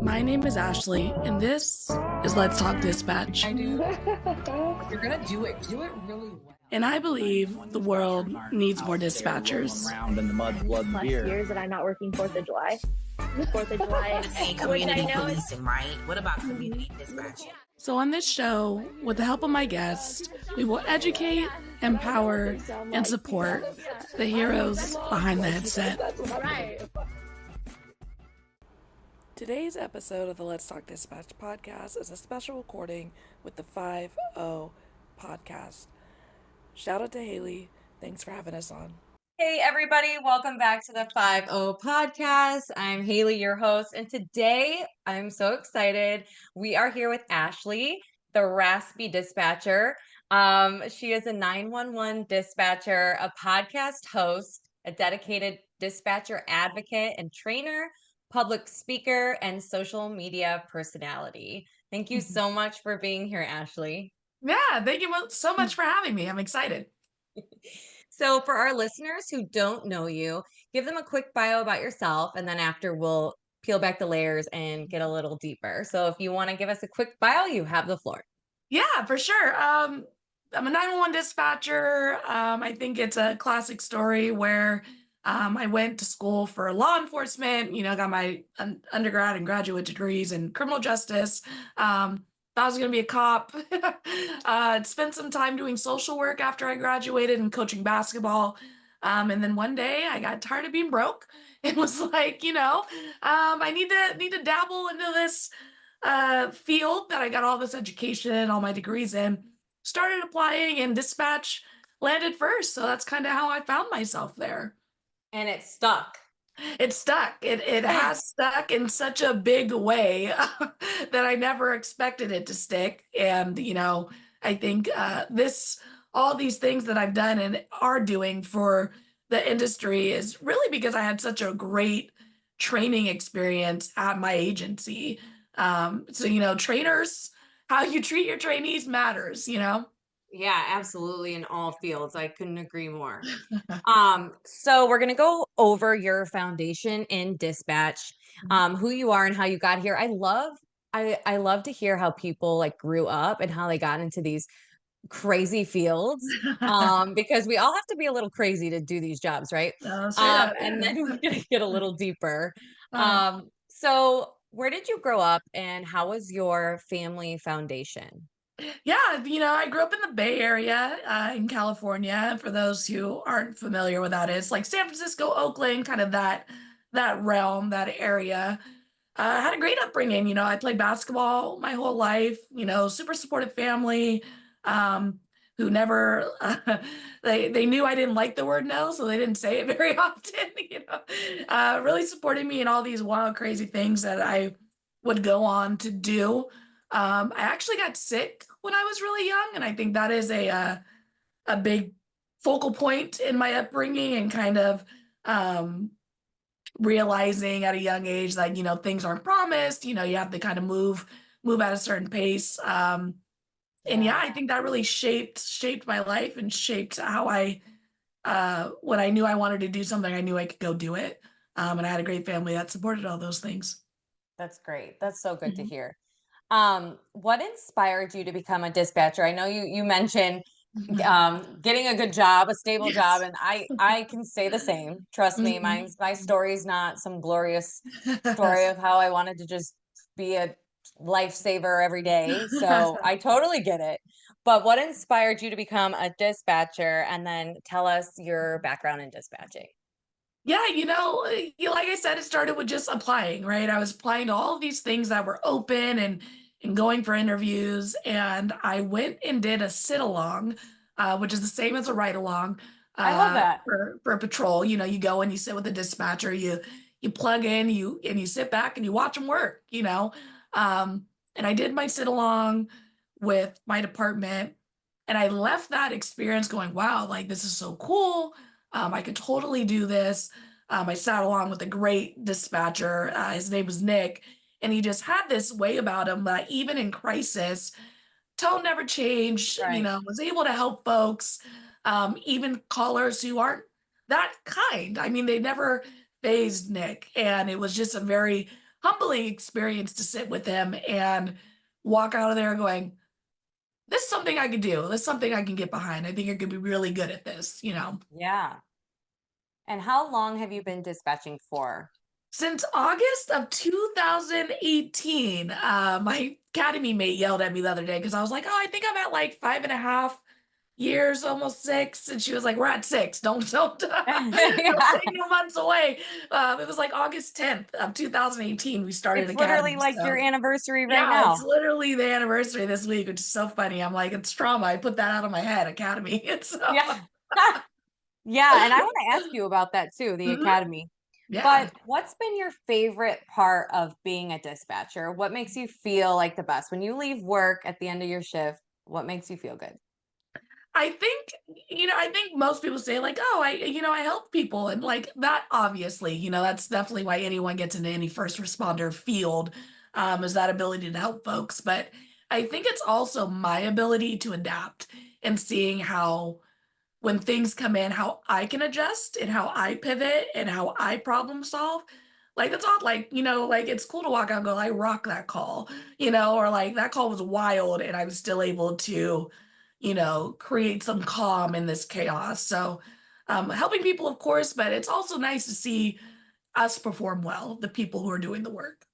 My name is Ashley, and this is Let's Talk Dispatch. I do. You're gonna do it. Do it really well. And I believe the world needs more dispatchers. Around in the mud, blood, and beer. Years that I'm not working 4th of July. 4th of July. Hey, community policing, right? What about community dispatching? So on this show, with the help of my guests, we will educate, empower, and support the heroes behind the headset. Right. Today's episode of the Let's Talk Dispatch podcast is a special recording with the Five Oooh Podcast. Shout out to Haley. Thanks for having us on. Hey everybody, welcome back to the Five Oooh Podcast. I'm Haley, your host, and today I'm so excited. We are here with Ashley, the raspy dispatcher. She is a 911 dispatcher, a podcast host, a dedicated dispatcher advocate and trainer, public speaker, and social media personality. Thank you so much for being here, Ashley. Yeah, thank you so much for having me. I'm excited. So for our listeners who don't know you, give them a quick bio about yourself, and then after we'll peel back the layers and get a little deeper. So if you want to give us a quick bio, you have the floor. Yeah, for sure. I'm a 911 dispatcher. I think it's a classic story where I went to school for law enforcement, got my undergrad and graduate degrees in criminal justice. Thought I was going to be a cop. Spent some time doing social work after I graduated and coaching basketball. And then one day I got tired of being broke and was like, I need to dabble into this field that I got all this education and all my degrees in. Started applying, and dispatch landed first. So that's kind of how I found myself there. And it stuck. It stuck. It has stuck in such a big way that I never expected it to stick. And, I think all these things that I've done and are doing for the industry is really because I had such a great training experience at my agency. So, trainers, how you treat your trainees matters, Yeah, absolutely. In all fields. I couldn't agree more. So we're going to go over your foundation in dispatch, who you are and how you got here. I love to hear how people grew up and how they got into these crazy fields, because we all have to be a little crazy to do these jobs, right? And then we're going to get a little deeper. So where did you grow up and how was your family foundation? Yeah, I grew up in the Bay Area in California. For those who aren't familiar with that, it's like San Francisco, Oakland, kind of that realm, that area. I had a great upbringing. I played basketball my whole life. Super supportive family, who never they knew I didn't like the word no, so they didn't say it very often. Really supporting me in all these wild, crazy things that I would go on to do. I actually got sick when I was really young, and I think that is a big focal point in my upbringing and kind of realizing at a young age that things aren't promised. You have to kind of move at a certain pace. And I think that really shaped my life and shaped how when I knew I wanted to do something, I knew I could go do it. And I had a great family that supported all those things. That's great. That's so good to hear. What inspired you to become a dispatcher? I know you mentioned getting a good job, a stable job, and I can say the same. Trust me, my story is not some glorious story of how I wanted to just be a lifesaver every day. So I totally get it. But what inspired you to become a dispatcher? And then tell us your background in dispatching. Yeah, like I said, it started with just applying, right? I was applying to all of these things that were open and going for interviews. And I went and did a sit-along, which is the same as a ride-along. I love that. For patrol. You go and you sit with the dispatcher, you plug in, you sit back and you watch them work, and I did my sit-along with my department. And I left that experience going, wow, this is so cool. I could totally do this. I sat along with a great dispatcher. His name was Nick, and he just had this way about him that even in crisis, tone never changed, Right. Was able to help folks, even callers who aren't that kind. I mean, they never phased Nick, and it was just a very humbling experience to sit with him and walk out of there going, this is something I could do. This is something I can get behind. I think you're going to be really good at this, you know. Yeah. And how long have you been dispatching for? Since August of 2018, my academy mate yelled at me the other day because I was like, oh, I think I'm at like 5.5 years, almost 6. And she was like, we're at 6. Don't take no months away. It was like August 10th of 2018. We started It's academy. literally like your So anniversary right yeah, now. it's literally the anniversary this week, which is so funny. I'm like, it's trauma. I put that out of my head, academy. It's Yeah. Yeah, and I want to ask you about that too, the Mhm. academy. Yeah. But what's been your favorite part of being a dispatcher? What makes you feel like the best? When you leave work at the end of your shift, what makes you feel good? I think, I think most people say like, oh, I help people. And like that, obviously, that's definitely why anyone gets into any first responder field, is that ability to help folks. But I think it's also my ability to adapt and seeing how when things come in, how I can adjust and how I pivot and how I problem solve. Like that's all like, like it's cool to walk out and go, I rock that call, or like that call was wild and I was still able to, create some calm in this chaos. So helping people, of course, but it's also nice to see us perform well, the people who are doing the work.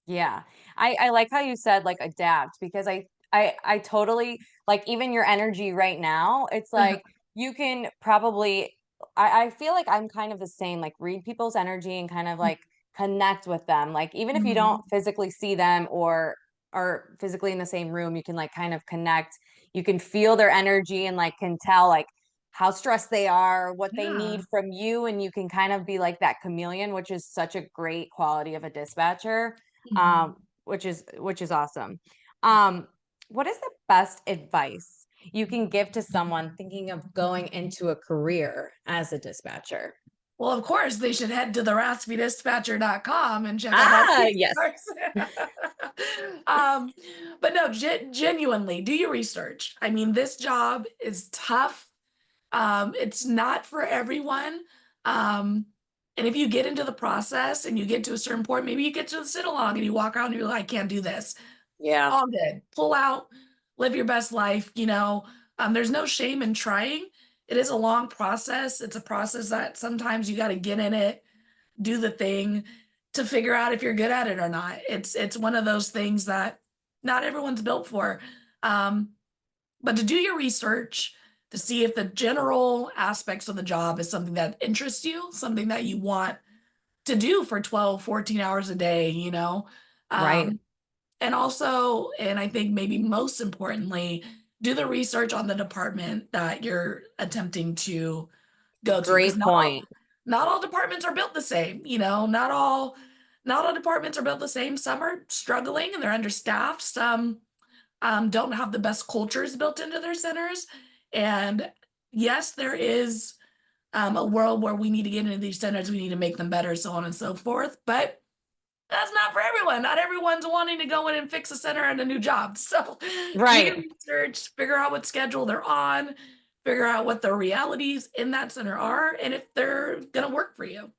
Yeah. I like how you said like adapt because I totally like even your energy right now, it's like you can probably I feel like I'm kind of the same, like read people's energy and kind of like connect with them. Like even if you don't Mhm. physically see them or are physically in the same room, you can like kind of connect. You can feel their energy and like can tell like how stressed they are, what they need Yeah. from you, and you can kind of be like that chameleon, which is such a great quality of a dispatcher, Mhm. which is awesome. Um, what is the best advice you can give to someone thinking of going into a career as a dispatcher? Well, of course, they should head to the raspydispatcher.com and check out our Ah, yes. resource. um, but no, genuinely, do your research. I mean, this job is tough. It's not for everyone. Um, and if you get into the process and you get to a certain point, maybe you get to the sit along and you walk out and you're like, I can't do this. Yeah. All good. Pull out, live your best life. There's no shame in trying. It is a long process. It's a process that sometimes you got to get in it, do the thing to figure out if you're good at it or not. It's one of those things that not everyone's built for. Um, but to do your research to see if the general aspects of the job is something that interests you, something that you want to do for 12, 14 hours a day. Right. Um, and also, and I think maybe most importantly, do the research on the department that you're attempting to go to, because Great point. not all departments are built the same. Not all departments are built the same. Some are struggling and they're understaffed. Some don't have the best cultures built into their centers. And yes, there is a world where we need to get into these centers. We need to make them better, so on and so forth. But that's not for everyone. Not everyone's wanting to go in and fix a center and a new job. So do your Right. research, figure out what schedule they're on, figure out what the realities in that center are, and if they're going to work for you.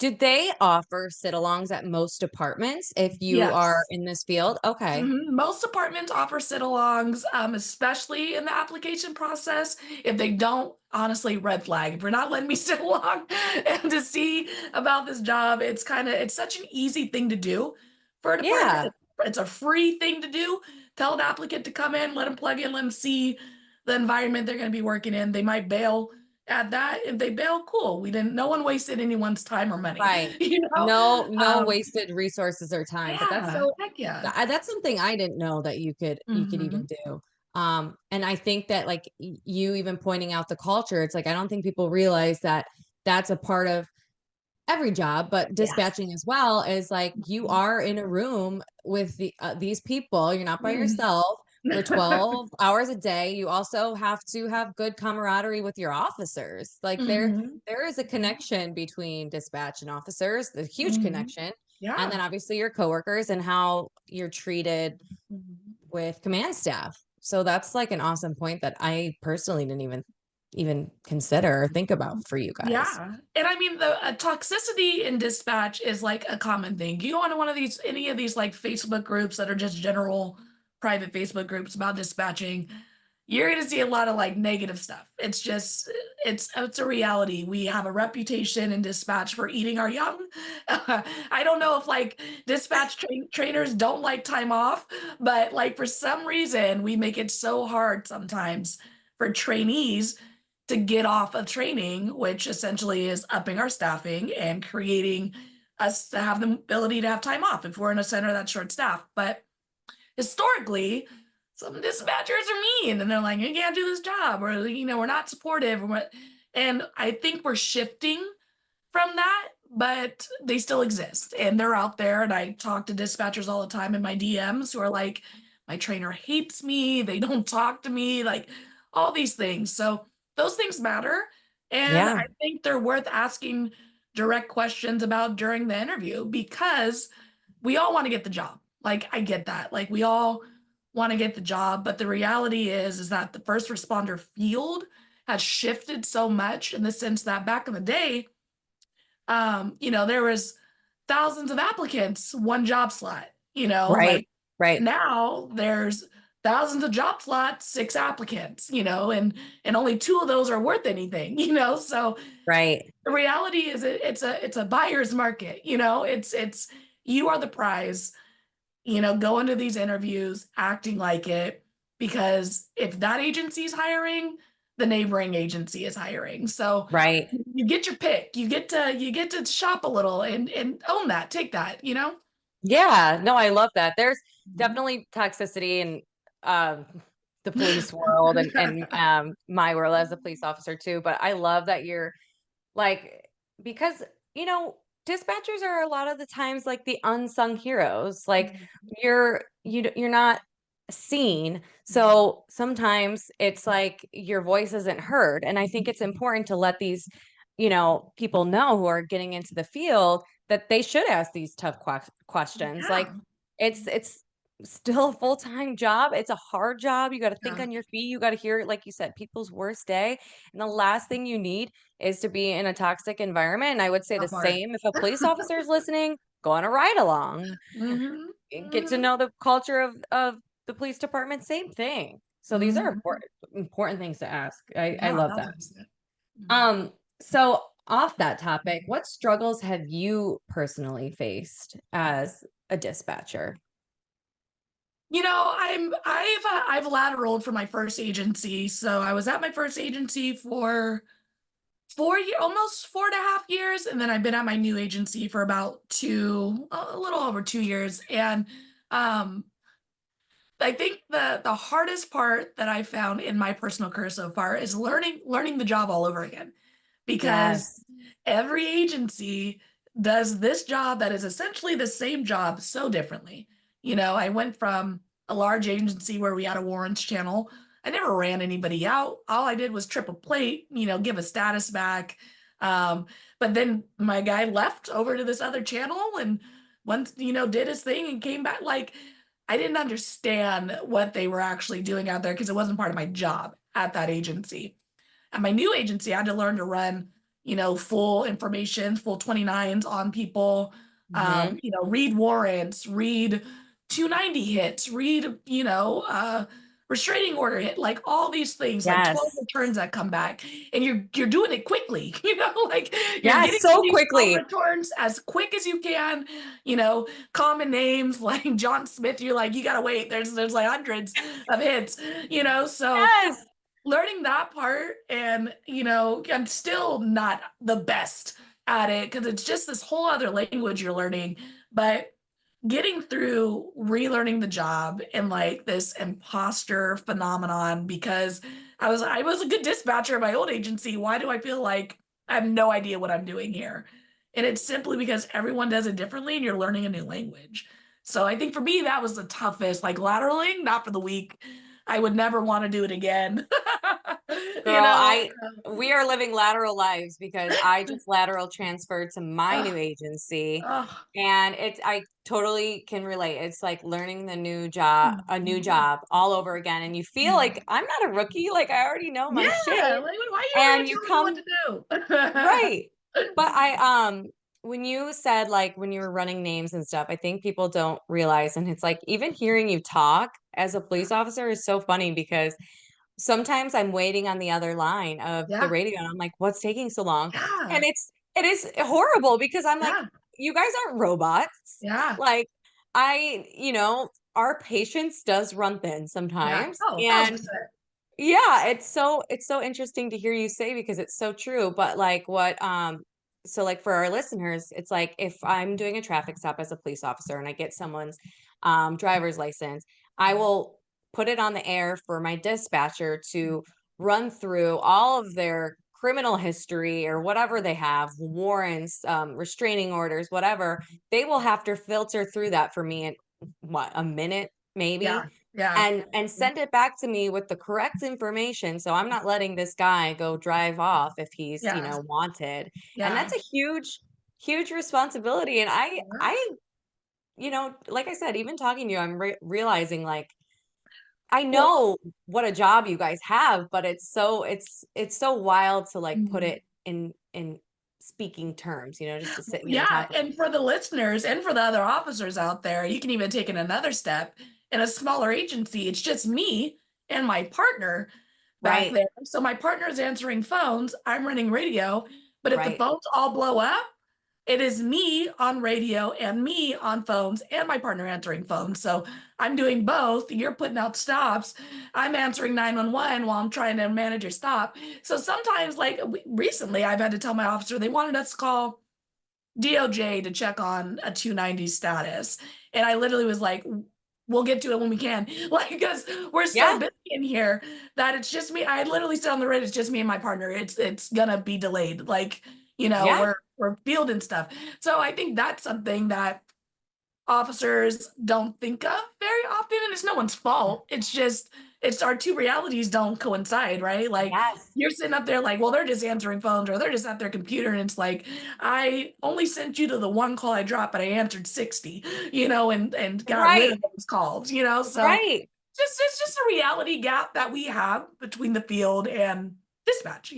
Do they offer sit-alongs at most departments if you are Yes. in this field? Okay. Most departments offer sit-alongs, especially in the application process. If they don't, honestly, red flag. If you're not letting me sit along and to see about this job, it's such an easy thing to do for a department. Yeah. It's a free thing to do. Tell the applicant to come in, let them plug in, let them see the environment they're going to be working in. They might bail at that. If they bail, cool. No one wasted anyone's time or money, Right. you know? No Um, wasted resources or time, but that's yeah, so heck yeah. that's something I didn't know that you could even Mhm. do. And I think that like you even pointing out the culture, it's like I don't think people realize that that's a part of every job, but Yes. dispatching as well is like you Mhm. are in a room with these people. You're not by Mhm. yourself for 12 hours a day. You also have to have good camaraderie with your officers. Like Mhm. there is a connection between dispatch and officers, the huge Mhm. connection. And Yeah. then obviously your coworkers and how you're treated Mhm. with command staff. So that's like an awesome point that I personally didn't even even consider or think about for you guys. Yeah. And I mean, the toxicity in dispatch is like a common thing. You go into any of these like Facebook groups that are just general private Facebook groups about dispatching, you're going to see a lot of like negative stuff. It's just, it's a reality. We have a reputation in dispatch for eating our young. I don't know if like dispatch trainers don't like time off, but like for some reason, we make it so hard sometimes for trainees to get off of training, which essentially is upping our staffing and creating us to have the ability to have time off if we're in a center that's short staffed. But historically, some dispatchers are mean and they're like, you can't do this job, or we're not supportive, and I think we're shifting from that, but they still exist and they're out there. And I talk to dispatchers all the time in my DMs who are like, my trainer hates me, they don't talk to me, like all these things. So those things matter. And I think they're worth asking direct questions about during the interview, because we all want to get the job. Like, I get that. Like, we all want to get the job, but the reality is that the first responder field has shifted so much, in the sense that back in the day, there was thousands of applicants, one job slot, Right. now there's thousands of job slots, 6 applicants, and only 2 of those are worth anything, so Right. the reality is it's a buyer's market, it's you are the prize, go into these interviews acting like it, because if that agency is hiring, the neighboring agency is hiring. So Right. you get your pick, you get to shop a little and own that, take that, Yeah, no, I love that. There's definitely toxicity in the police world and my world as a police officer too. But I love that you're like, because dispatchers are a lot of the times like the unsung heroes. Like you're not seen. So sometimes it's like your voice isn't heard. And I think it's important to let these, people know who are getting into the field that they should ask these tough questions. Like it's still a full-time job. It's a hard job. You got to think on your feet. You got to hear, like you said, people's worst day. And the last thing you need is to be in a toxic environment. And I would say the same if a police officer is listening, go on a ride along. Get to know the culture of the police department, same thing. So these are important things to ask. I love that. So off that topic, what struggles have you personally faced as a dispatcher? I've lateraled from my first agency. So I was at my first agency for almost 4.5 years. And then I've been at my new agency for about a little over 2 years. And I think the hardest part that I found in my personal career so far is learning the job all over again, because every agency does this job that is essentially the same job so differently. I went from a large agency where we had a warrants channel. I never ran anybody out. All I did was trip a plate, give a status back. But then my guy left over to this other channel and once, did his thing and came back. Like, I didn't understand what they were actually doing out there because it wasn't part of my job at that agency. At my new agency, I had to learn to run, full information, full 29s on people, read warrants, read 290 hits, read, restraining order hit, like all these things, like 12 returns that come back, and you're doing it quickly, like you're getting so quickly returns as quick as you can, common names like John Smith, you're like, you gotta wait, there's like hundreds of hits, so learning that part, and I'm still not the best at it because it's just this whole other language you're learning, but getting through relearning the job and like this imposter phenomenon, because I was a good dispatcher at my old agency. Why do I feel like I have no idea what I'm doing here? And it's simply because everyone does it differently and you're learning a new language. So I think for me, that was the toughest, like lateraling, not for the weak. I would never want to do it again. You Girl, know? we are living lateral lives because I just lateral transferred to my Ugh, new agency, ugh. and I totally can relate. It's like learning a new job all over again, and you feel like I'm not a rookie, like I already know Yeah, my shit. like, why are you over And here you telling me what come to right. do? But when you said like when you were running names and stuff, I think people don't realize, and it's like even hearing you talk as a police officer is so funny because sometimes I'm waiting on the other line of the Yeah, radio and I'm like, what's taking so long? And yeah, it is horrible because I'm like, yeah, you guys aren't robots. yeah, Like our patience does run thin yeah. sometimes. Oh, And 1,000%. yeah, it's so interesting to hear you say because it's so true. But like so like for our listeners, it's like if I'm doing a traffic stop as a police officer and I get someone's driver's license, I will put it on the air for my dispatcher to run through all of their criminal history or whatever they have, warrants, restraining orders, whatever. They will have to filter through that for me in what, a minute maybe, Yeah, yeah, and send it back to me with the correct information, so I'm not letting this guy go drive off if he's, yeah, wanted. And yeah. that's a huge responsibility, and Yeah. like I said, even talking to you, I'm realizing, like, I Well, know what a job you guys have, but it's so wild to, like, put mhm. it in speaking terms, just to sit here and Yeah, talk about and for the listeners and for the other officers out there, you can even take it another step. In a smaller agency, it's just me and my partner back right, there. So my partner's answering phones, I'm running radio, but if the right. phones all blow up, it is me on radio and me on phones and my partner answering phones. So I'm doing both. You're putting out stops. I'm answering 911 while I'm trying to manage your stop. So sometimes, like recently, I've had to tell my officer they wanted us to call DOJ to check on a 290 status. And I literally was like, we'll get to it when we can. Like, because we're so Yeah, busy in here that it's just me. I literally said on the radio, it's just me and my partner. It's gonna be delayed. Like, yeah, we're fielding stuff. So I think that's something that officers don't think of very often, and it's no one's fault. It's just it's our two realities don't coincide, right? Like yes, you're sitting up there like, well, they're just answering phones or they're just at their computer, and it's like I only sent you to the one call I dropped, but I answered 60, and got rid right, of those calls, So right. just it's just a reality gap that we have between the field and dispatch.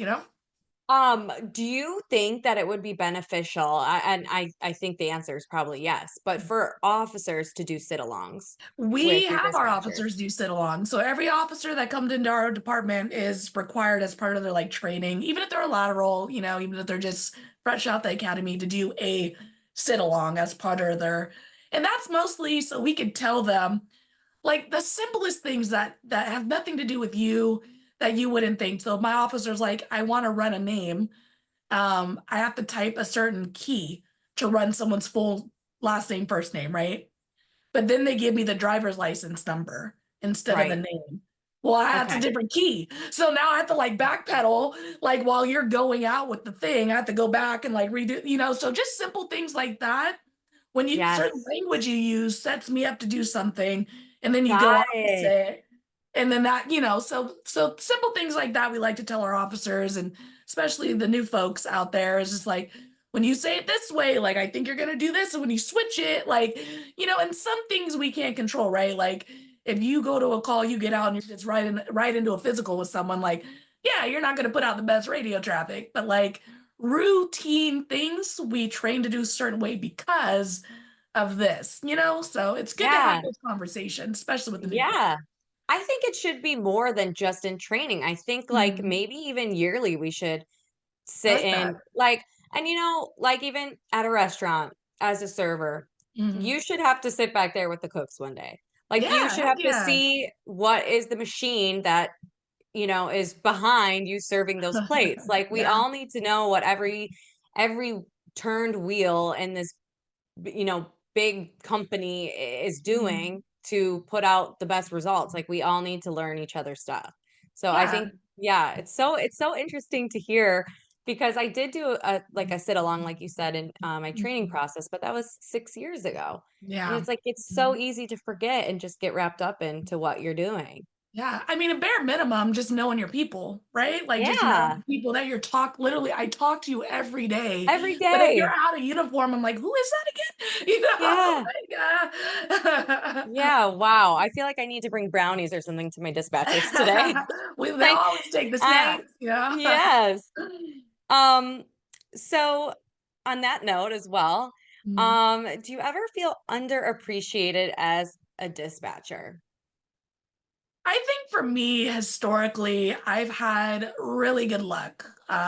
Do you think that it would be beneficial? I think the answer is probably yes, but for officers to do sit-alongs with We your have our dispatchers. officers do sit along. So every officer that comes into our department is required as part of their like training, even if they're a lateral, even if they're just fresh out the academy to do a sit along as part of their, and that's mostly so we could tell them like the simplest things that have nothing to do with you that you wouldn't think. So if my officer's like, I want to run a name, I have to type a certain key to run someone's full last name, first name, right? But then they give me the driver's license number instead of the Right. name. Well, that's a Okay. different key. So now I have to like backpedal, like while you're going out with the thing, I have to go back and like redo, so just simple things like that. When you certain Yes. language you use sets me up to do something, and then you go Got it. opposite. And then that, so simple things like that we like to tell our officers and especially the new folks out there is just like when you say it this way, like I think you're gonna do this, and when you switch it, like, and some things we can't control, right? Like if you go to a call, you get out and you're just right into a physical with someone, like, yeah, you're not gonna put out the best radio traffic, but like routine things we train to do a certain way because of this. So it's good to have Yeah. those conversations, especially with the new folks. Yeah. I think it should be more than just in training. I think like Mhm. maybe even yearly we should I sit like that. in like, and like even at a restaurant as a server, Mhm. you should have to sit back there with the cooks one day. Like you Yeah, should heck have to yeah. see what is the machine that is behind you serving those plates. Like we Yeah. all need to know what every turned wheel in this big company is Mhm. doing to put out the best results. Like we all need to learn each other's stuff. So I Yeah. think yeah, it's so interesting to hear because I did do a sit along like you said in my training Mhm. process, but that was 6 years ago. And Yeah. it's like it's so Mhm. easy to forget and just get wrapped up into what you're doing. Yeah. I mean, a bare minimum, just knowing your people, right? Like just knowing Yeah, the people that you're literally, I talk to you every day. every But if you're day. out of uniform, I'm like, who is that again? You know, Yeah. like, Yeah, wow. I feel like I need to bring brownies or something to my dispatchers today. they Like always take the I snacks, yeah. yes. Um, so on that note as well, Mhm. do you ever feel underappreciated as a dispatcher? I think for me, historically, I've had really good luck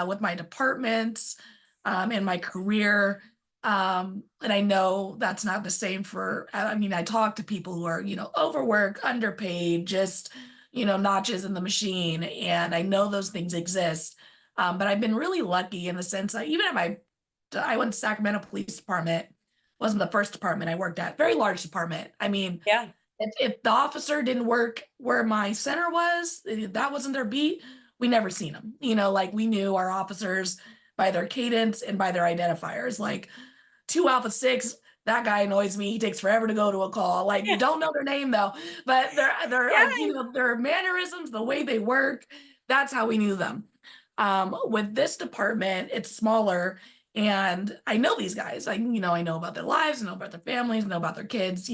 with my departments and my career. And I know that's not the same for, I mean, I talk to people who are, overworked, underpaid, just, notches in the machine. And I know those things exist. But I've been really lucky in the sense that even if I went to Sacramento Police Department, wasn't the first department I worked at, very large department. I mean, Yeah. if the officer didn't work where my center was, that wasn't their beat, we never seen them. Like we knew our officers by their cadence and by their identifiers. Like 2 Alpha 6, that guy annoys me. He takes forever to go to a call. Like Yeah. don't know their name though, but they're like Yeah. their mannerisms, the way they work. That's how we knew them. With this department, it's smaller. And I know these guys. I know about their lives, I know about their families, I know about their kids,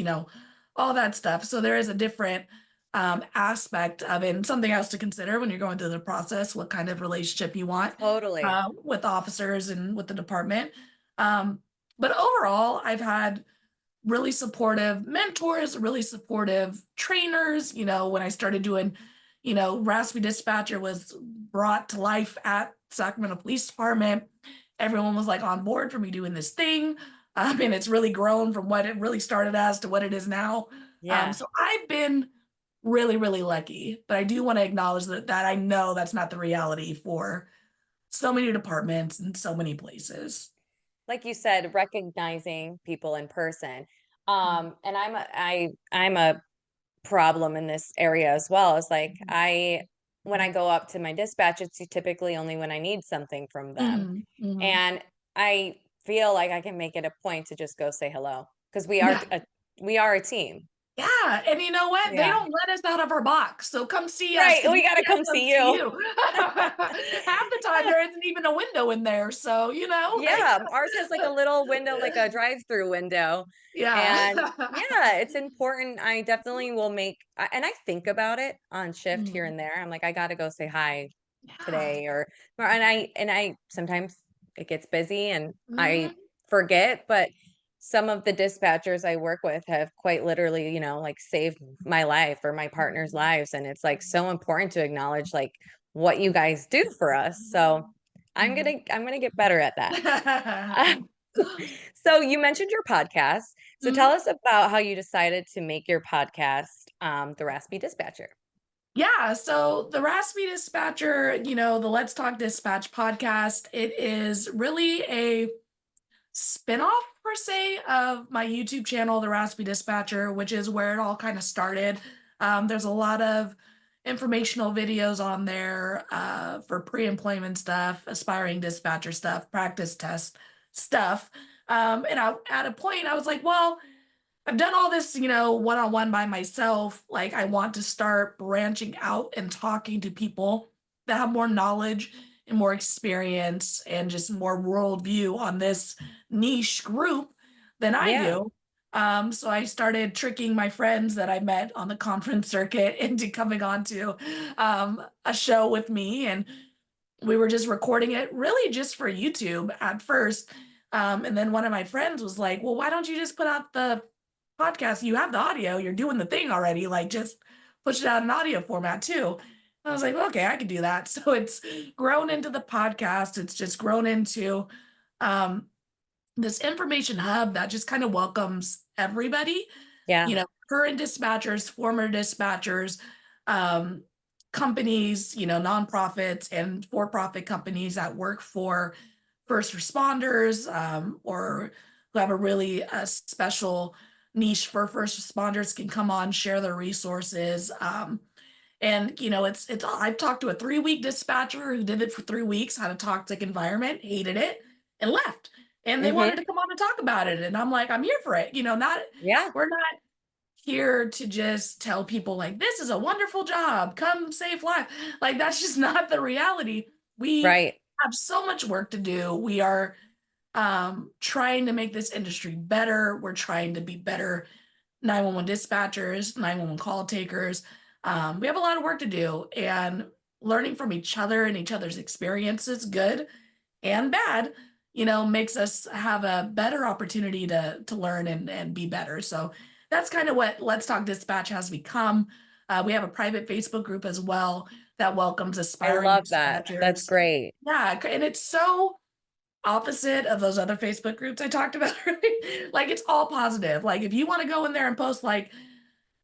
all that stuff. So there is a different aspect of it, and something else to consider when you're going through the process, what kind of relationship you want Totally. with officers and with the department. Um, but overall, I've had really supportive mentors, really supportive trainers. When I started doing, Raspy Dispatcher was brought to life at Sacramento Police Department. Everyone was like on board for me doing this thing. And it's really grown from what it really started as to what it is now. Yeah. So I've been really, really lucky, but I do want to acknowledge that I know that's not the reality for so many departments and so many places. Like you said, recognizing people in person. Mhm. And I'm a problem in this area as well. Is like when I go up to my dispatch, it's typically only when I need something from them. Mhm. Mhm. And I feel like I can make it a point to just go say hello because Yeah. we are a team. Yeah, and you know what? They Yeah. don't let us out of our box, so come see us Right. because We we gotta can't come come see see you. you. Half the time, there isn't even a window in there, so, like Yeah, ours has like a little window, like a drive-through window. yeah. And yeah, it's important. I definitely will and I think about it on shift here Mhm. and there. I'm like, I gotta go say hi Yeah. today and I sometimes it gets busy and I Mhm. forget, but some of the dispatchers I work with have quite literally, like saved my life or my partner's lives. And it's like so important to acknowledge like what you guys do for us. So Mhm. I'm gonna get better at that. So you mentioned your podcast. So tell Mhm. us about how you decided to make your podcast, The Raspy Dispatcher. Yeah, so the Raspy Dispatcher, the Let's Talk Dispatch podcast, it is really a spinoff per se of my YouTube channel, The Raspy Dispatcher, which is where it all kind of started. There's a lot of informational videos on there for pre-employment stuff, aspiring dispatcher stuff, practice test stuff. And at a point, I was like, well, I've done all this, one-on-one by myself. Like, I want to start branching out and talking to people that have more knowledge and more experience and just more worldview on this niche group than I Yeah. do. So I started tricking my friends that I met on the conference circuit into coming on to a show with me. And we were just recording it really just for YouTube at first. And then one of my friends was like, well, why don't you just put out the podcast? You have the audio, you're doing the thing already. Like, just push it out in audio format too. I was like, okay, I could do that. So it's grown into the podcast. It's just grown into um, this information hub that just kind of welcomes everybody, Yeah. current dispatchers, former dispatchers, um, companies, nonprofits and for-profit companies that work for first responders, or who have a really special niche for first responders can come on, share their resources. And I've talked to a 3-week dispatcher who did it for 3 weeks, had a toxic environment, hated it, and left. And they wanted Mhm. to come on and talk about it. And I'm like, I'm here for it. Not Yeah. we're not here to just tell people like, this is a wonderful job, come save lives. Like, that's just not the reality. We Right. have so much work to do. We are trying to make this industry better. We're trying to be better 911 dispatchers, 911 call takers. We have a lot of work to do, and learning from each other and each other's experiences, good and bad, makes us have a better opportunity to learn and be better. So that's kind of what Let's Talk Dispatch has become. We have a private Facebook group as well that welcomes I aspiring love that. That's dispatchers. great. Yeah, and it's so opposite of those other Facebook groups I talked about. Like, it's all positive. Like, if you want to go in there and post like,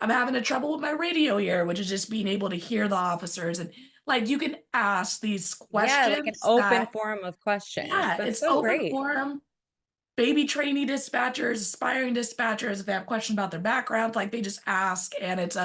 I'm having a trouble with my radio here, which is just being able to hear the officers, and like you can ask these Yeah, like an questions open that, forum of questions. yeah, That's it's so open great. forum. Baby trainee dispatchers, aspiring dispatchers, if they have questions about their background, like they just ask, and it's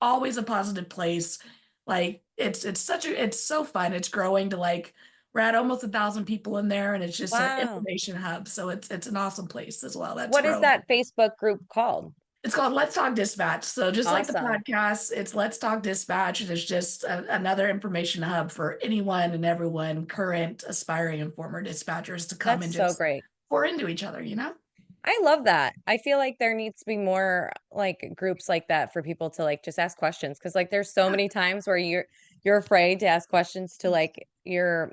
always a positive place. Like, it's so fun. It's growing to like, we're at almost 1,000 people in there, and it's just an Wow. information hub. So it's an awesome place as well. That's What is growing. that Facebook group called? It's called Let's Talk Dispatch. So just like the Awesome. podcast, it's Let's Talk Dispatch. And it's just another information hub for anyone and everyone, current, aspiring, and former dispatchers, to come That's and so just great. pour into each other, I love that. I feel like there needs to be more like groups like that for people to like just ask questions, because like there's so Yeah. many times where you're afraid to ask questions to like your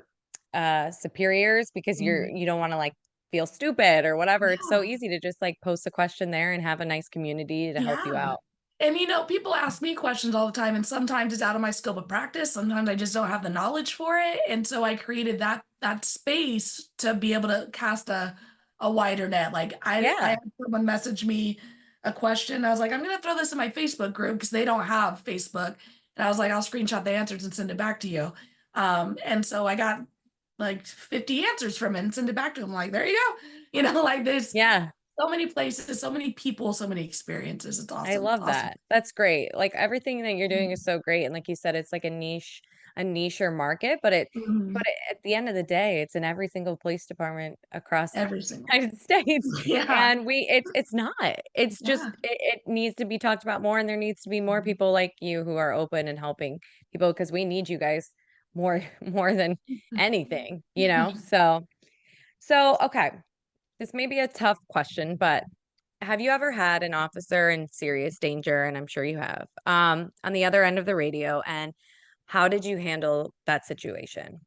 superiors because Mhm. you don't want to like feel stupid or whatever. It's so Yeah. easy to just like post a question there and have a nice community to help you Yeah. out. And people ask me questions all the time, and sometimes it's out of my scope of practice. Sometimes I just don't have the knowledge for it. And so I created that space to be able to cast a wider net. Like, I Yeah. had someone message me a question. I was like, I'm gonna throw this in my Facebook group because they don't have Facebook. And I was like, I'll screenshot the answers and send it back to you. And so I got like 50 answers from it and send it back to them. Like, there you go. Like, there's Yeah. so many places, so many people, so many experiences. It's I awesome. It's love awesome. that. That's great. Like everything that you're doing is Mhm. so great. And like you said, it's like a niche or market, but Mhm. at the end of the day, it's in every single police department across the Every single. United States. Yeah. And it's not. It's just Yeah. it needs to be talked about more, and there needs to be more people like you who are open and helping people, because we need you guys more more than anything, you know? So okay. This may be a tough question, but have you ever had an officer in serious danger? And I'm sure you have, on the other end of the radio. And how did you handle that situation?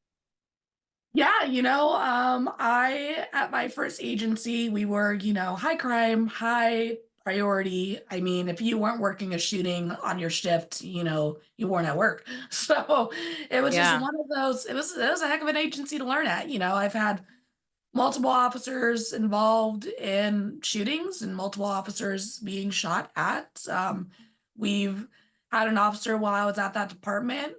Yeah, I at my first agency, we were, high crime, high priority. I mean, if you weren't working a shooting on your shift, you weren't at work. So it was just Yeah. one of those, it was a heck of an agency to learn at. I've had multiple officers involved in shootings and multiple officers being shot at. We've had an officer while I was at that department,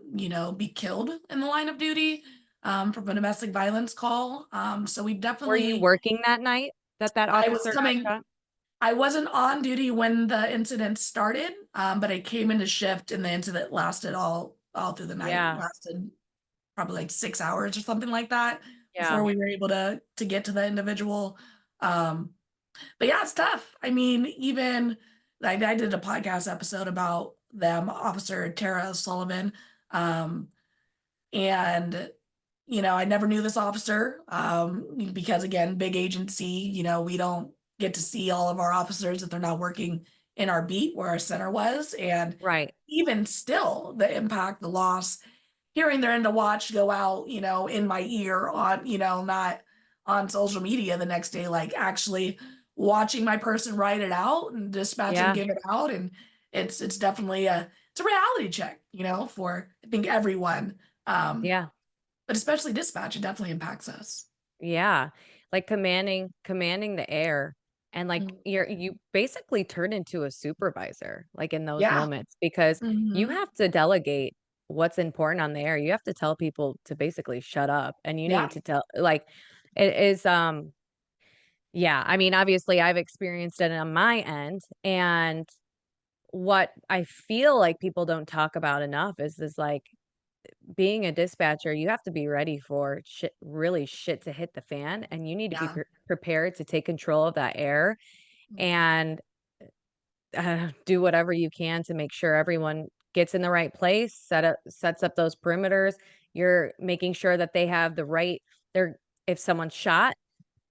be killed in the line of duty from a domestic violence call. So we Were you definitely, working that night that that I was officer got coming, shot? I wasn't on duty when the incident started, but I came into shift and the incident lasted all through the night, Yeah. lasted probably like 6 hours or something like that before Yeah. we were able to get to the individual. Um, but yeah, it's tough. I mean, even like I did a podcast episode about them, Officer Tara Sullivan. Um, and I never knew this officer because again, big agency, we don't get to see all of our officers if they're not working in our beat where our center was. And Right. even still, the impact, the loss, hearing their end of watch go out, in my ear on, not on social media the next day, like actually watching my person write it out and dispatching Yeah. give it out. And it's definitely it's a reality check, for I think everyone. Um, Yeah. but especially dispatch, it definitely impacts us. Yeah. Like commanding the air, and like Mm. you basically turn into a supervisor like in those Yeah. moments, because you Mhm. have to delegate what's important on the air. You have to tell people to basically shut up, and you Yeah. need to tell like it is yeah, I mean obviously I've experienced it on my end, and what I feel like people don't talk about enough is like being a dispatcher, you have to be ready for shit, really shit to hit the fan, and you need to be Yeah. prepared to take control of that air. Mhm. And do whatever you can to make sure everyone gets in the right place, sets up those perimeters. You're making sure that they have the right they're if someone's shot,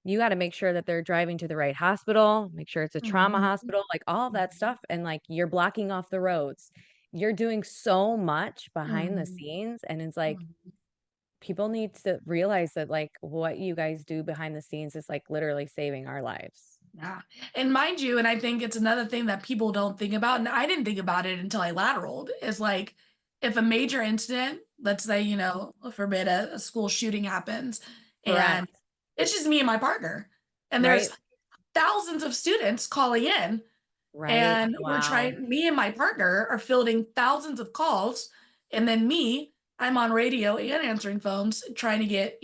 you gotta make sure that they're driving to the right hospital, make sure it's a trauma Mhm. hospital, like, all that stuff, and, like, you're blocking off the roads. You're doing so much behind the Mhm. scenes, and it's like, Mhm. people need to realize that, like, what you guys do behind the scenes is, like, literally saving our lives. Yeah. And mind you, and I think it's another thing that people don't think about, and I didn't think about it until I lateraled, is like if a major incident, let's say, forbid a school shooting happens, and Correct. it's just me and my partner, and there's Right? thousands of students calling in, Right. and Wow. me and my partner are fielding thousands of calls. And then I'm on radio and answering phones, trying to get,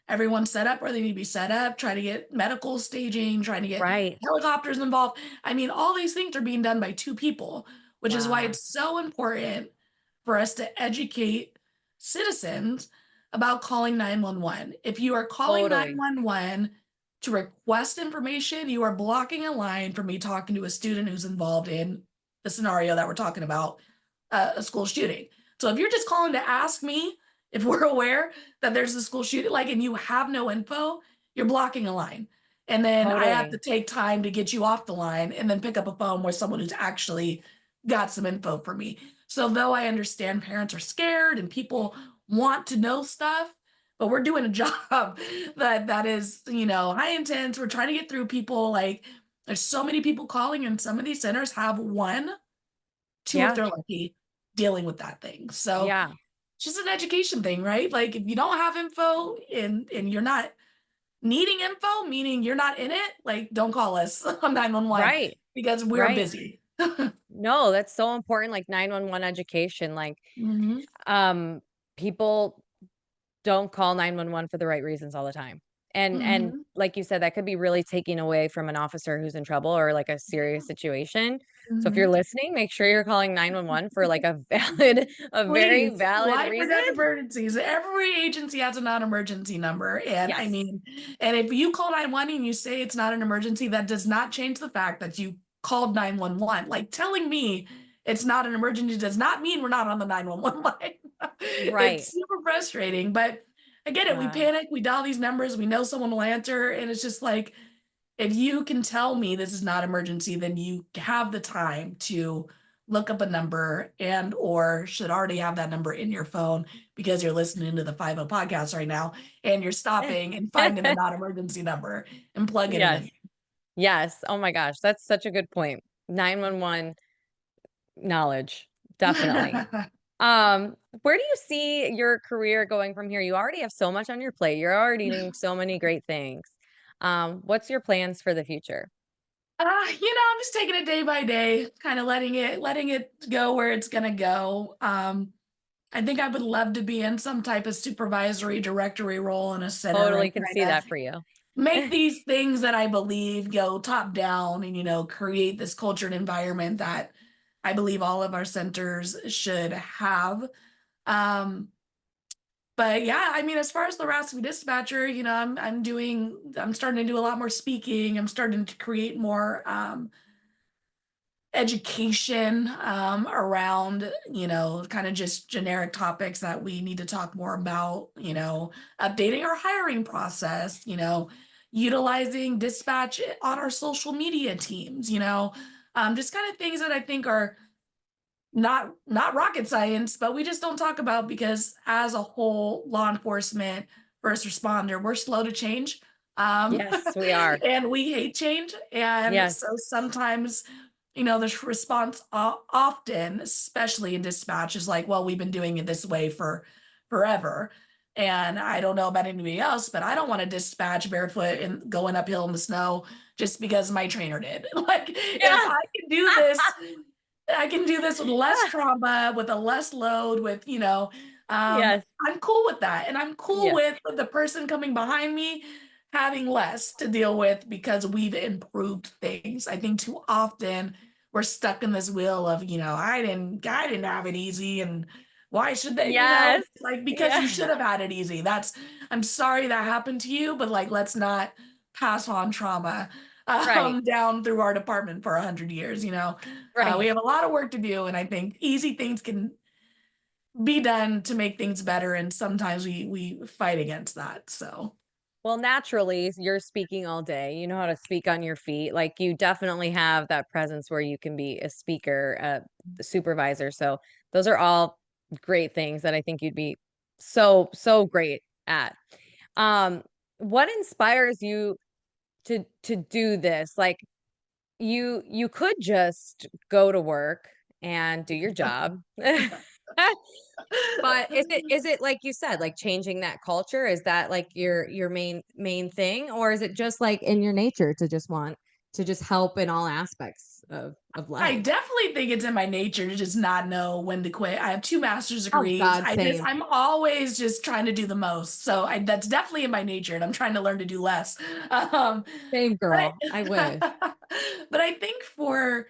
everyone set up where they need to be set up, trying to get medical staging, trying to get Right. helicopters involved. I mean, all these things are being done by two people, which is why Wow. it's so important for us to educate citizens about calling 911. If you are calling Totally. 911 to request information, you are blocking a line from me talking to a student who's involved in the scenario that we're talking about, a school shooting. So if you're just calling to ask me if we're aware that there's a school shooting, like, and you have no info, you're blocking a line. And then I have to Totally. take time to get you off the line and then pick up a phone with someone who's actually got some info for me. So though I understand parents are scared and people want to know stuff, but we're doing a job that is, high intense. We're trying to get through people. Like, there's so many people calling, and some of these centers have one, two if Yeah. they're lucky, dealing with that thing. So Yeah. it's just an education thing, right? Like, if you don't have info and you're not needing info, meaning you're not in it, like, don't call us on 911 Right. because we're Right. busy. No, that's so important, like 911 education, like, Mhm. um, people don't call 911 for the right reasons all the time. And Mhm. like you said, that could be really taking away from an officer who's in trouble or like a serious situation. So if you're Mhm. listening, make sure you're calling 911 for like a valid a very Please, valid life or reason. death emergencies. Every agency has a non-emergency number. And I Yes. mean, and if you call 911 and you say it's not an emergency, that does not change the fact that you called 911. Like, telling me it's not an emergency does not mean we're not on the 911 line. Right. It's super frustrating, but I get it. We Wow. panic, we dial these numbers, we know someone will answer, and it's just like, if you can tell me this is not emergency, then you have the time to look up a number and or should already have that number in your phone because you're listening to the Five Oooh Podcast right now, and you're stopping and finding the non-emergency number and plugging it Yes. in. Yes. Oh my gosh, that's such a good point. 911 knowledge, definitely. Where do you see your career going from here? You already have so much on your plate. You're already doing so many great things. What's your plans for the future? I'm just taking it day by day, kind of letting it go where it's gonna go. I think I would love to be in some type of supervisory directory role in a center Totally and can see kind of that for you. make these things that I believe go top down and, create this cultured environment that I believe all of our centers should have. Um, but yeah, I mean, as far as the Raspi dispatcher, I'm starting to do a lot more speaking. I'm starting to create more education around, kind of just generic topics that we need to talk more about, updating our hiring process, utilizing dispatch on our social media teams, just kind of things that I think are not rocket science, but we just don't talk about because as a whole, law enforcement, first responder, we're slow to change. Um, Yes, we are. and we hate change. And Yes. so sometimes, the response often, especially in dispatch, is like, well, we've been doing it this way for forever. And I don't know about anybody else, but I don't want to dispatch barefoot and going uphill in the snow just because my trainer did. Like, if Yeah. I can do this, I can do this with less trauma, with a less load, Yes. I'm cool with that. And I'm cool Yes. with the person coming behind me having less to deal with because we've improved things. I think too often we're stuck in this wheel of, I didn't have it easy, and why should they, Yes. like, because you Yeah. should have had it easy. I'm sorry that happened to you, but like, let's not pass on trauma Right. down through our department for 100 years. We Right. have a lot of work to do, and I think easy things can be done to make things better, and sometimes we fight against that. So Well, naturally, you're speaking all day. You know how to speak on your feet. Like you definitely have that presence where you can be a speaker, a supervisor. So those are all great things that I think you'd be so great at. Um, what inspires you to do this? Like you could just go to work and do your job. But is it like you said, like changing that culture? Is that like your main thing? Or is it just like in your nature to just want to just help in all aspects of I life? definitely think it's in my nature to just not know when to quit. I have 2 master's Oh degrees. God, same. I'm always just trying to do the most. So that's definitely in my nature, and I'm trying to learn to do less. Um, Same but girl. I wish. but I think for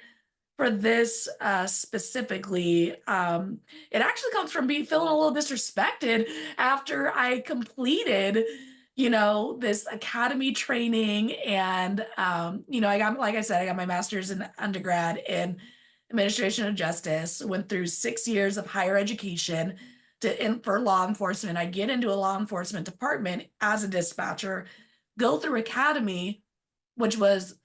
this specifically, it actually comes from being feeling a little disrespected after I completed, this academy training. And, I got, like I said, I got my master's in undergrad in administration of justice, went through 6 years of higher education for law enforcement. I get into a law enforcement department as a dispatcher, go through academy, which was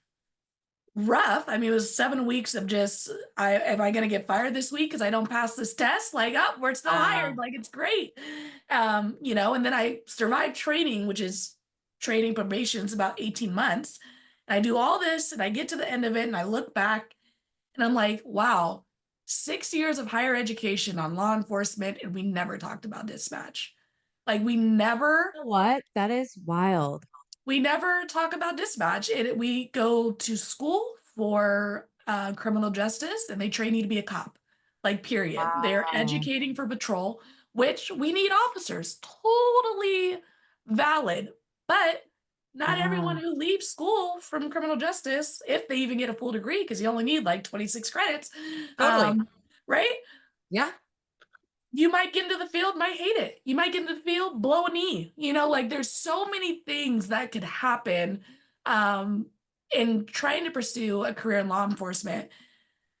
rough. I mean, it was 7 weeks of just, am I going to get fired this week because I don't pass this test? Like, oh, we're still hired. Like, it's great. And then I survived training, which is training probation is about 18 months. And I do all this and I get to the end of it and I look back and I'm like, wow, 6 years of higher education on law enforcement, and we never talked about dispatch. Like, You know what? That is wild. we never talk about dispatch. We go to school for criminal justice, and they train you to be a cop. Like, period. They're Wow. educating for patrol, which we need officers. Totally valid. But not everyone Wow. who leaves school from criminal justice, if they even get a full degree, because you only need like 26 credits, Totally. right? Yeah. You might get into the field, might hate it. You might get into the field, blow a knee. Like, there's so many things that could happen um, in trying to pursue a career in law enforcement,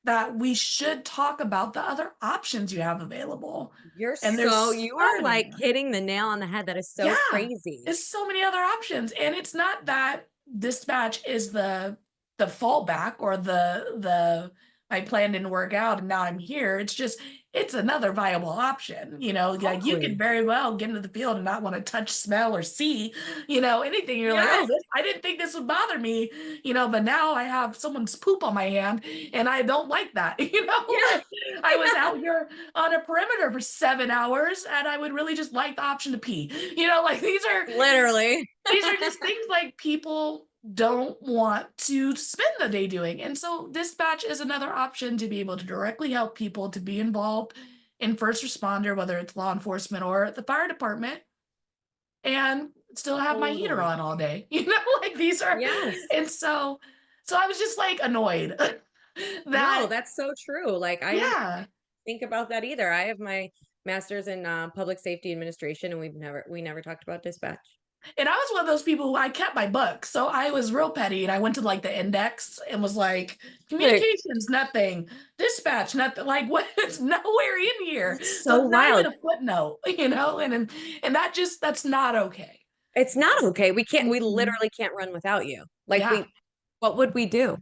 that we should talk about the other options you have available. And there's You so are many like more. hitting the nail on the head. That is so Yeah, crazy. there's so many other options. And it's not that dispatch is the fallback, or the my plan didn't work out and now I'm here. It's just, it's another viable option. Like, you could Totally. very well get into the field and not want to touch, smell, or see, anything. You're like, oh, Yes. I didn't think this would bother me, but now I have someone's poop on my hand and I don't like that. Yeah. Like, I was out here on a perimeter for 7 hours and I would really just like the option to pee. Like, Literally. these are just things like people don't want to spend the day doing. And so dispatch is another option to be able to directly help people to be involved in first responder, whether it's law enforcement or the fire department, and still have my heater Totally. on all day. Like, these are, Yes. and so I was just like annoyed No, that, that's so true. Like I didn't yeah. think about that either. I have my master's in public safety administration, and we never talked about dispatch. And I was one of those people who, I kept my book. So I was real petty and I went to like the index and was like, Like communications, nothing. Dispatch, nothing. Like, what? It's nowhere in here. that's So so it's not even wild. a footnote, and that's not okay. It's not okay. We Mhm. literally can't run without you. Like Yeah. what would we do?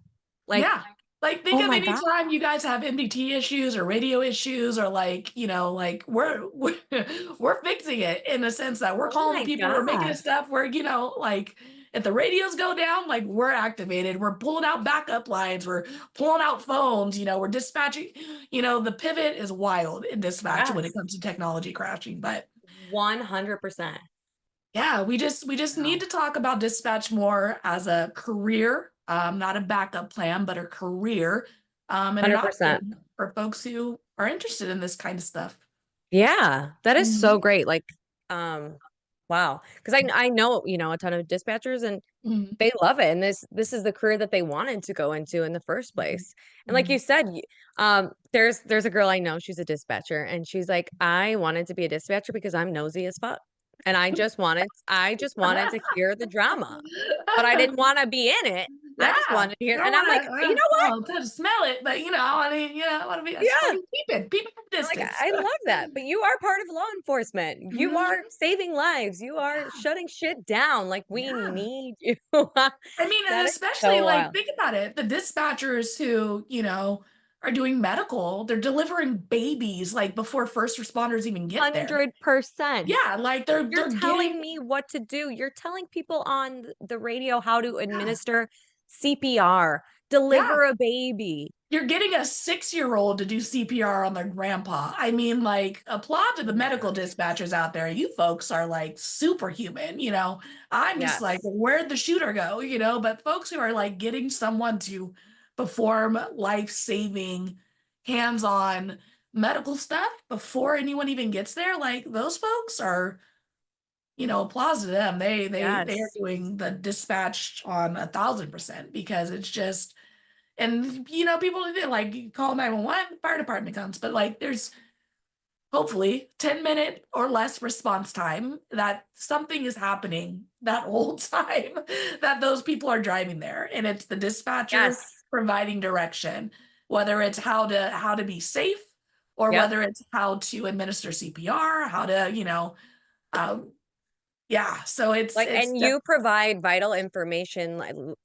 Like, Yeah. Like, think oh of my any God. time you guys have MDT issues or radio issues, or like, like we're fixing it, in the sense that we're Oh calling the my people, we're making God. it stuff where, like, if the radios go down, like, we're activated, we're pulling out backup lines, we're pulling out phones, we're dispatching, the pivot is wild in dispatch when it Yes. comes to technology crashing. But 100%. yeah, we just need Wow. to talk about dispatch more as a career, not a backup plan, but a career, and an 100%. option for folks who are interested in this kind of stuff. Yeah, that is so Mhm, great. Like, um, wow. Because I know, a ton of dispatchers and mhm, they love it. And this is the career that they wanted to go into in the first mhm, place. And like you mhm. said, there's a girl I know, she's a dispatcher, and she's like, I wanted to be a dispatcher because I'm nosy as fuck. And I just wanted to hear the drama, but I didn't want to be in it. I just Yeah. wanted to hear, I don't and I'm like, you want know what? to smell it, but I want to, I want to be, I just Yeah. want to keep it from a Like, distance. I love that, but you are part of law enforcement. You Mhm. are saving lives. You are Yeah. shutting shit down. Like, we Yeah. need you. I mean, and That is especially so like wild. think about it, the dispatchers who, are doing medical, they're delivering babies like before first responders even get there. 100%. Yeah, like You're they're getting telling me what to do. You're telling people on the radio how to yeah, administer CPR, yeah. deliver a baby. You're getting a 6-year-old to do CPR on their grandpa. I mean, like, applaud to Oh the my medical gosh. dispatchers out there. You folks are like superhuman. I'm just like, Yes. where'd the shooter go? But folks who are like getting someone to perform life-saving, hands-on medical stuff before anyone even gets there, like those folks are, applause to them. They are Yes. doing the dispatch on 1,000% because it's just and people do like you call 911, fire department comes, but like there's hopefully 10-minute or less response time that something is happening that whole time that those people are driving there. And it's the dispatcher Yes. providing direction, whether it's how to be safe or Yep. whether it's how to administer CPR, how to, um, yeah. So it's Like, it's and def- you provide vital information,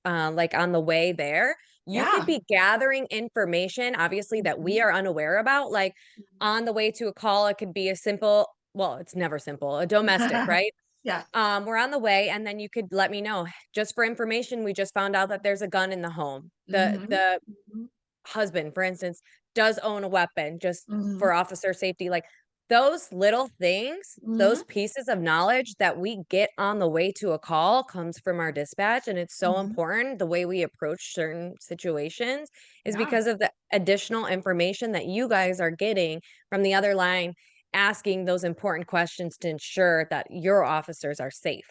like on the way there. You could yeah. be gathering information, obviously, that we Mhm. are unaware about. Like on the way to a call, it could be a simple, well, it's never simple, a domestic, right? Yeah. We're on the way, and then you could let me know. Just for information, we just found out that there's a gun in the home. Mhm. The Mhm. husband, for instance, does own a weapon just Mhm. for officer safety. Like those little things, those Mhm. pieces of knowledge that we get on the way to a call comes from our dispatch. And it's so Mhm. important the way we approach certain situations is Yeah. because of the additional information that you guys are getting from the other line, asking those important questions to ensure that your officers are safe.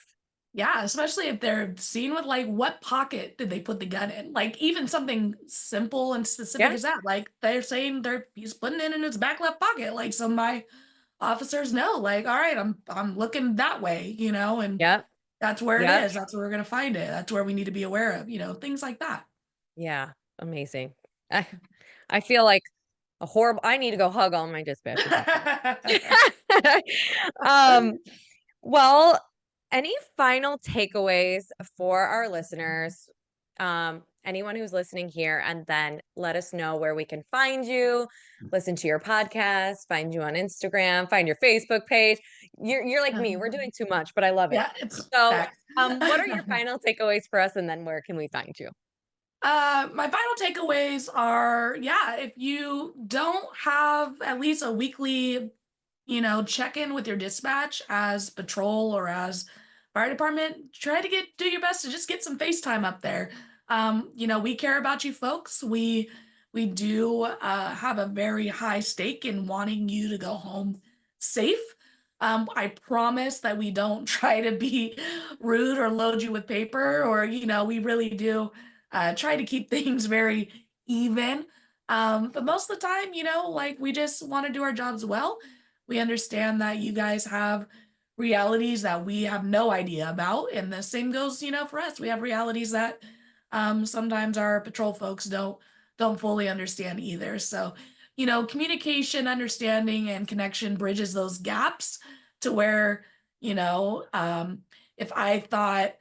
Yeah, especially if they're seen with like what pocket did they put the gun in? Like even something simple and specific Yeah. as that. Like they're saying he's putting it in his back left pocket. Like so my officers know, like, all right, I'm looking that way, and Yep. that's where it Yep. is. That's where we're gonna find it. That's where we need to be aware of, things like that. Yeah. Amazing. I, I feel like a horrible, I need to go hug all my dispatchers after this. Um, well, any final takeaways for our listeners? Anyone who's listening here, and then let us know where we can find you, listen to your podcast, find you on Instagram, find your Facebook page. You're like me, we're doing too much, but I love it. Yeah, it's So, back. what are your final takeaways for us, and then where can we find you? My final takeaways are, yeah, if you don't have at least a weekly, check in with your dispatch as patrol or as fire department, try to do your best to just get some FaceTime up there. We care about you folks. We do have a very high stake in wanting you to go home safe. I promise that we don't try to be rude or load you with paper or, we really do try to keep things very even. But most of the time, like we just want to do our jobs well. We understand that you guys have realities that we have no idea about. And the same goes, for us. We have realities that sometimes our patrol folks don't fully understand either. So, communication, understanding, and connection bridges those gaps to where, if I thought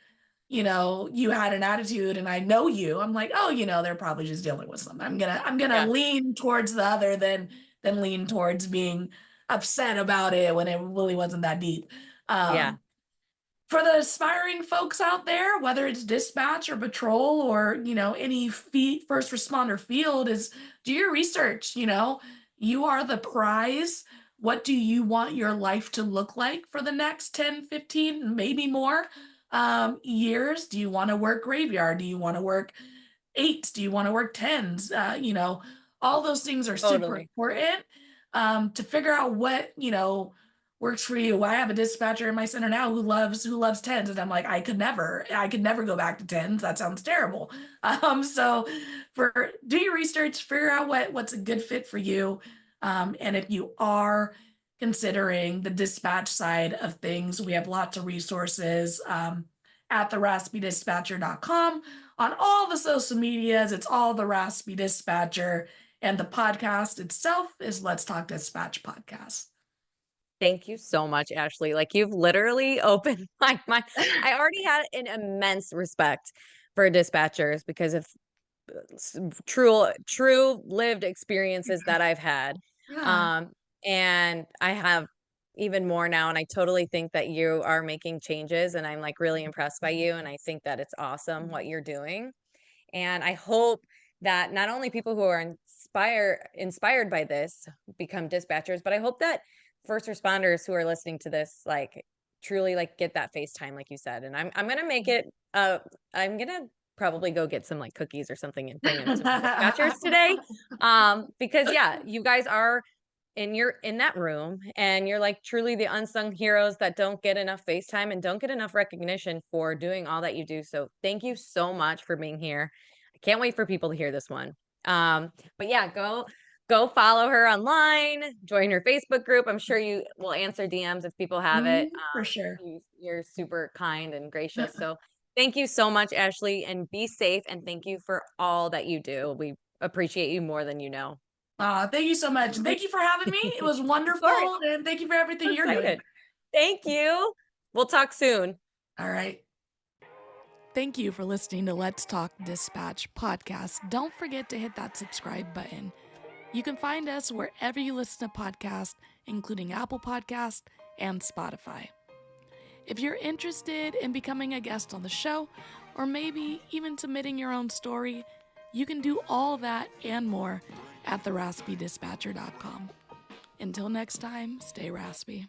you had an attitude and I know you, I'm like, oh, they're probably just dealing with something. I'm gonna Yeah. lean towards the other than lean towards being upset about it when it really wasn't that deep. Yeah. Um, for the aspiring folks out there, whether it's dispatch or patrol or, any first responder field is do your research, you are the prize. What do you want your life to look like for the next 10, 15, maybe more years? Do you want to work graveyard? Do you want to work eights? Do you want to work tens? All those things are super Totally. important to figure out what, works for you. I have a dispatcher in my center now who loves tens, and I'm like, I could never go back to tens. That sounds terrible. So for do your research, figure out what's a good fit for you. And if you are considering the dispatch side of things, we have lots of resources at the raspydispatcher.com on all the social medias. It's all the Raspy Dispatcher. And the podcast itself is Let's Talk Dispatch Podcast. Thank you so much, Ashley. Like you've literally opened my mind. I already had an immense respect for dispatchers because of true lived experiences that I've had. Yeah. And I have even more now, and I totally think that you are making changes, and I'm like really impressed by you, and I think that it's awesome what you're doing. And I hope that not only people who are inspired by this become dispatchers, but I hope that first responders who are listening to this like truly like get that FaceTime, like you said. And I'm gonna make it I'm gonna probably go get some like cookies or something and bring them to my dispatchers today. Because yeah, you guys are you're in that room and you're like truly the unsung heroes that don't get enough FaceTime and don't get enough recognition for doing all that you do. So thank you so much for being here. I can't wait for people to hear this one. But yeah, go follow her online, join her Facebook group. I'm sure you will answer DMs if people have it. For sure. You're super kind and gracious. So thank you so much, Ashley, and be safe. And thank you for all that you do. We appreciate you more than you know. Thank you so much. Thank you for having me. It was wonderful. And thank you for everything you're doing. Thank you. We'll talk soon. All right. Thank you for listening to Let's Talk Dispatch Podcast. Don't forget to hit that subscribe button. You can find us wherever you listen to podcasts, including Apple Podcast and Spotify. If you're interested in becoming a guest on the show, or maybe even submitting your own story, you can do all that and more at theraspydispatcher.com. Until next time, stay raspy.